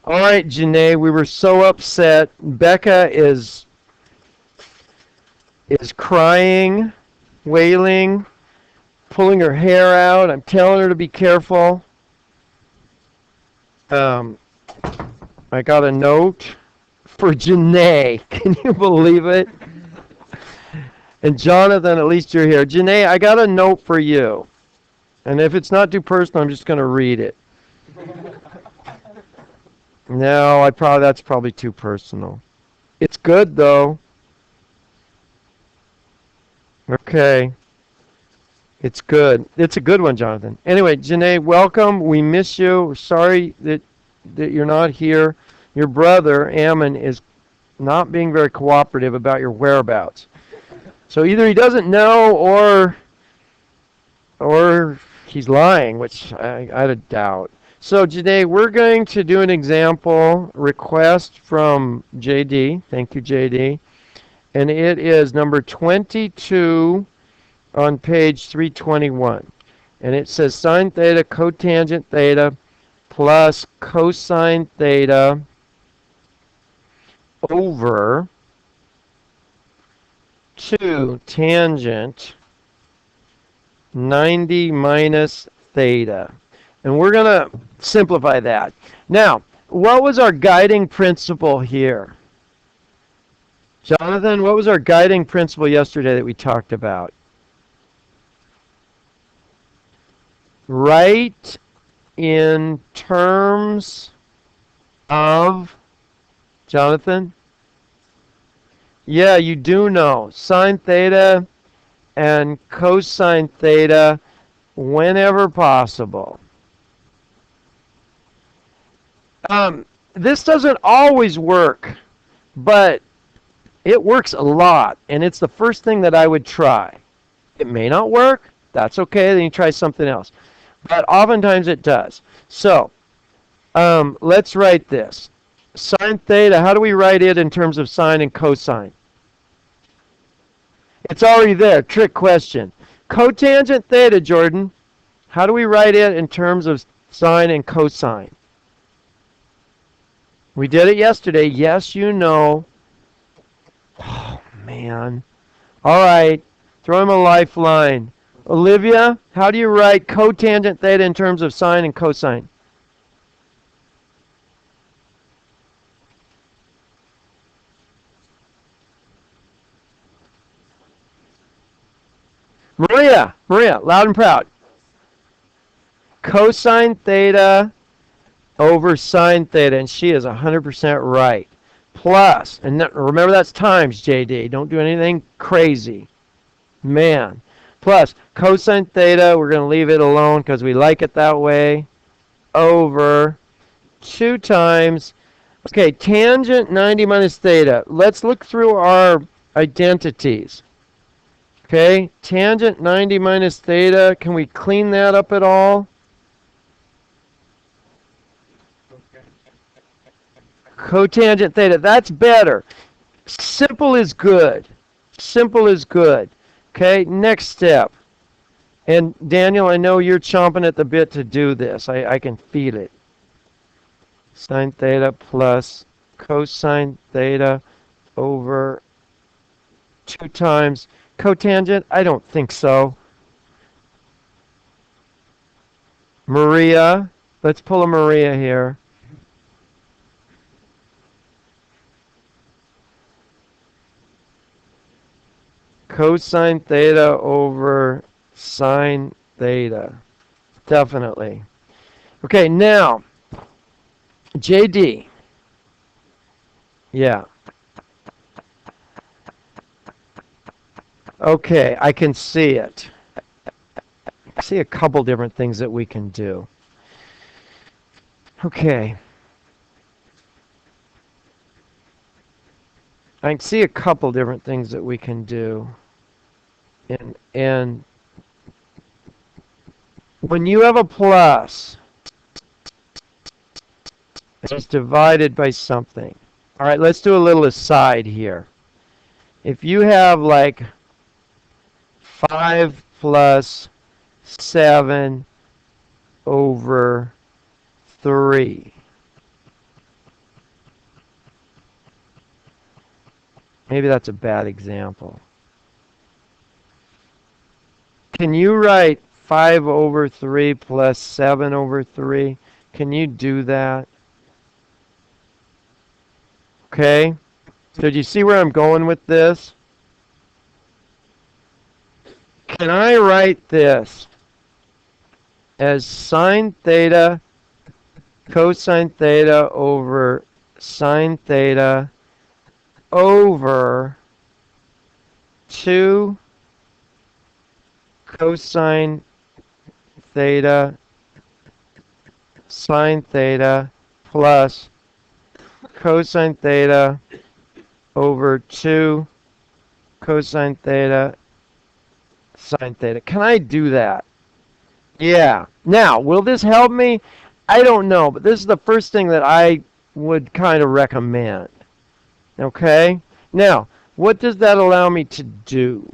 All right, Janae, we were so upset. Becca is crying, wailing, pulling her hair out. I'm telling her to be careful. Um, I got a note for Janae. Can you believe it? And Jonathan, at least you're here. Janae, I got a note for you. And if it's not too personal, I'm just going to read it. No, that's probably too personal. It's good though. Okay. It's good. It's a good one, Jonathan. Anyway, Janae, welcome. We miss you. Sorry that you're not here. Your brother, Ammon, is not being very cooperative about your whereabouts. So either he doesn't know or he's lying, which I doubt. So Janae, we're going to do an example request from JD. Thank you, JD. And it is number 22 on page 321. And it says sine theta cotangent theta plus cosine theta over 2 tangent 90 minus theta. And we're going to simplify that. Now, what was our guiding principle here? Jonathan, what was our guiding principle yesterday that we talked about? Write in terms of, Jonathan? Yeah, you do know. Sine theta and cosine theta whenever possible. This doesn't always work, but it works a lot, and it's the first thing that I would try. It may not work. That's okay. Then you try something else. But oftentimes it does. So let's write this. Sine theta, how do we write it in terms of sine and cosine? It's already there. Trick question. Cotangent theta, Jordan. How do we write it in terms of sine and cosine? We did it yesterday. Yes, you know. Oh, man. All right. Throw him a lifeline. Olivia, how do you write cotangent theta in terms of sine and cosine? Maria, loud and proud. Cosine theta over sine theta, and she is 100% right. Plus, and remember that's times, JD. Don't do anything crazy. Man. Plus, cosine theta, we're going to leave it alone because we like it that way, over 2 times. Okay, tangent 90 minus theta. Let's look through our identities. Okay, tangent 90 minus theta. Can we clean that up at all? Cotangent theta. That's better. Simple is good. Simple is good. Okay, next step. And Daniel, I know you're chomping at the bit to do this. I can feel it. Sine theta plus cosine theta over 2 times cotangent. I don't think so. Maria, let's pull a Maria here. Cosine theta over sine theta. Definitely. Okay, now, JD. Yeah. Okay, I can see it. I see a couple different things that we can do. Okay. I can see a couple different things that we can do. And when you have a plus, it's divided by something. All right, let's do a little aside here. If you have like 5 plus 7 over 3. Maybe that's a bad example. Can you write 5 over 3 plus 7 over 3? Can you do that? Okay. So do you see where I'm going with this? Can I write this as sine theta cosine theta over sine theta over 2 cosine theta sine theta plus cosine theta over 2 cosine theta sine theta. Can I do that? Yeah. Now, will this help me? I don't know, but this is the first thing that I would kind of recommend. Okay? Now, what does that allow me to do?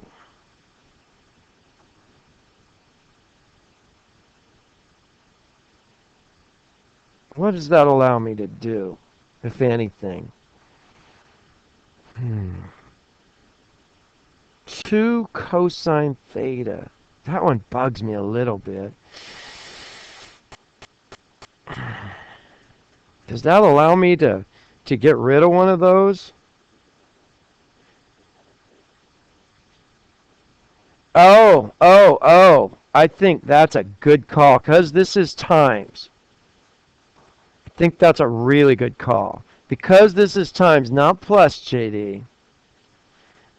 What does that allow me to do, if anything? 2 cosine theta. That one bugs me a little bit. Does that allow me to get rid of one of those? Oh. I think that's a good call because this is times. I think that's a really good call. Because this is times, not plus, JD.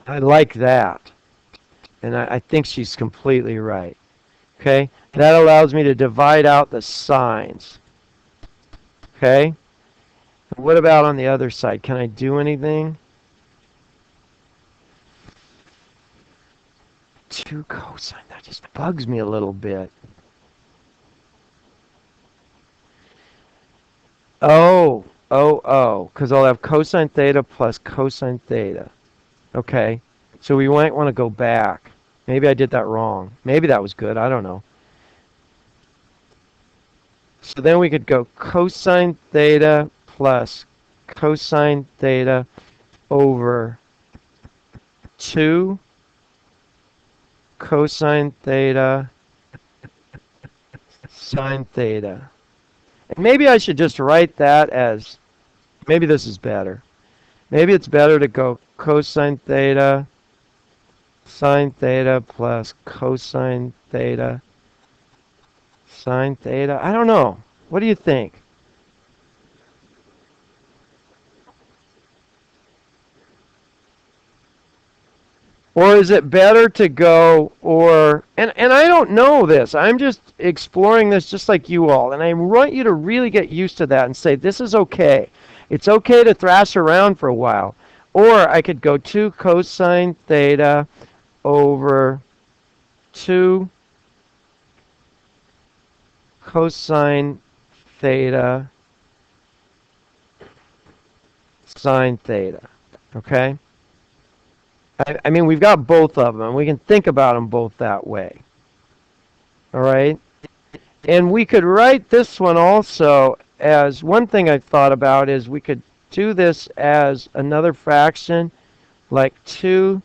I like that. And I think she's completely right. Okay? That allows me to divide out the signs. Okay? What about on the other side? Can I do anything? 2 cosine. That just bugs me a little bit. Oh. Because I'll have cosine theta plus cosine theta. Okay. So we might want to go back. Maybe I did that wrong. Maybe that was good. I don't know. So then we could go cosine theta plus cosine theta over 2 cosine theta sine theta. And maybe I should just write that as, maybe this is better. Maybe it's better to go cosine theta sine theta plus cosine theta sine theta. I don't know. What do you think? Or is it better to go, and I don't know this. I'm just exploring this just like you all. And I want you to really get used to that and say, this is okay. It's okay to thrash around for a while. Or I could go 2 cosine theta over 2 cosine theta sine theta. Okay? I mean, we've got both of them. We can think about them both that way. All right? And we could write this one also as, one thing I thought about is we could do this as another fraction, like 2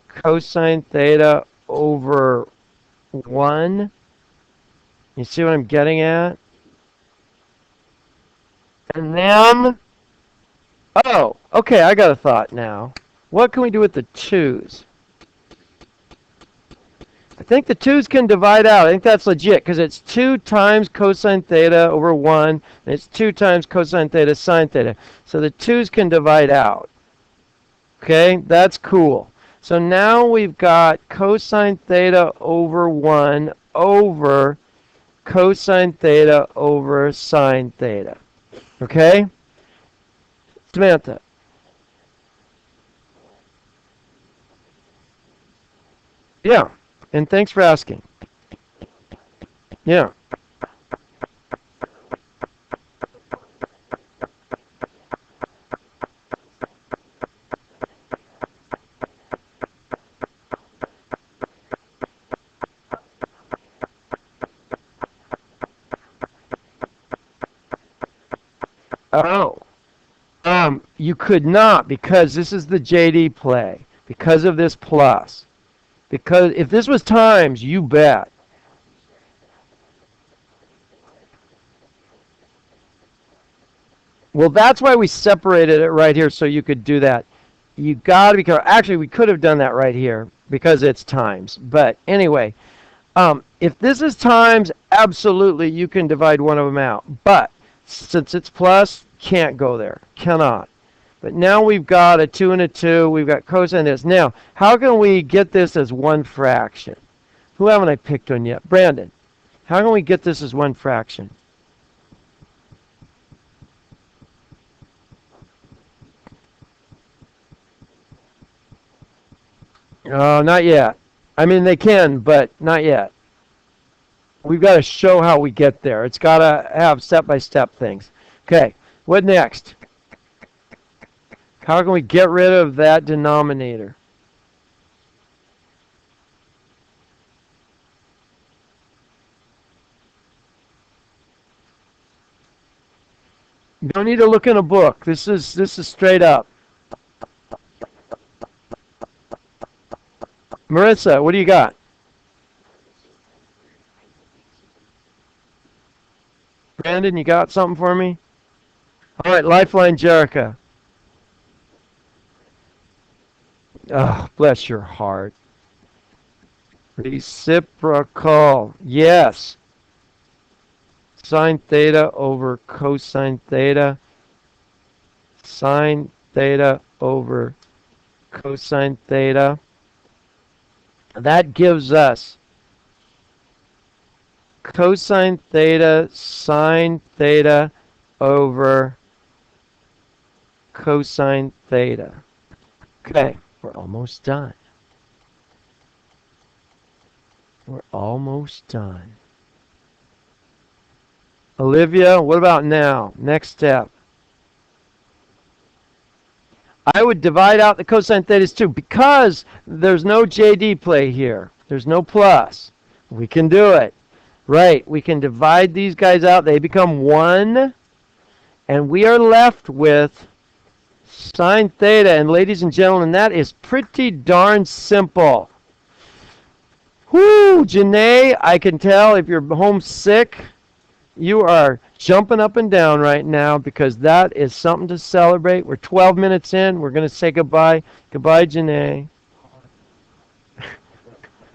cosine theta over 1. You see what I'm getting at? And then, oh, okay, I got a thought now. What can we do with the 2's? I think the 2's can divide out. I think that's legit because it's 2 times cosine theta over 1, and it's 2 times cosine theta sine theta. So the 2's can divide out. Okay, that's cool. So now we've got cosine theta over 1 over cosine theta over sine theta. Okay? Samantha. Yeah. And thanks for asking. Yeah. Oh. You could not, because this is the JD play, because of this plus. Because if this was times, you bet. Well, that's why we separated it right here so you could do that. You got to be careful. Actually, we could have done that right here because it's times. But anyway, if this is times, absolutely you can divide one of them out. But since it's plus, can't go there. Cannot. But now we've got a 2 and a 2. We've got cosine this. Now, how can we get this as one fraction? Who haven't I picked on yet? Brandon. How can we get this as one fraction? Not yet. I mean, they can, but not yet. We've got to show how we get there. It's got to have step-by-step things. Okay, what next? How can we get rid of that denominator? You don't need to look in a book. This is straight up. Marissa, what do you got? Brandon, you got something for me? All right, Lifeline Jerica. Oh, bless your heart. Reciprocal. Yes. Sine theta over cosine theta. Sine theta over cosine theta. That gives us cosine theta sine theta over cosine theta. Okay, we're almost done. We're almost done. Olivia, what about now? Next step. I would divide out the cosine thetas too because there's no JD play here. There's no plus. We can do it. Right, we can divide these guys out. They become 1. And we are left with sine theta. And ladies and gentlemen, that is pretty darn simple. Whoo, Janae, I can tell if you're homesick, you are jumping up and down right now because that is something to celebrate. We're 12 minutes in. We're going to say goodbye. Goodbye, Janae.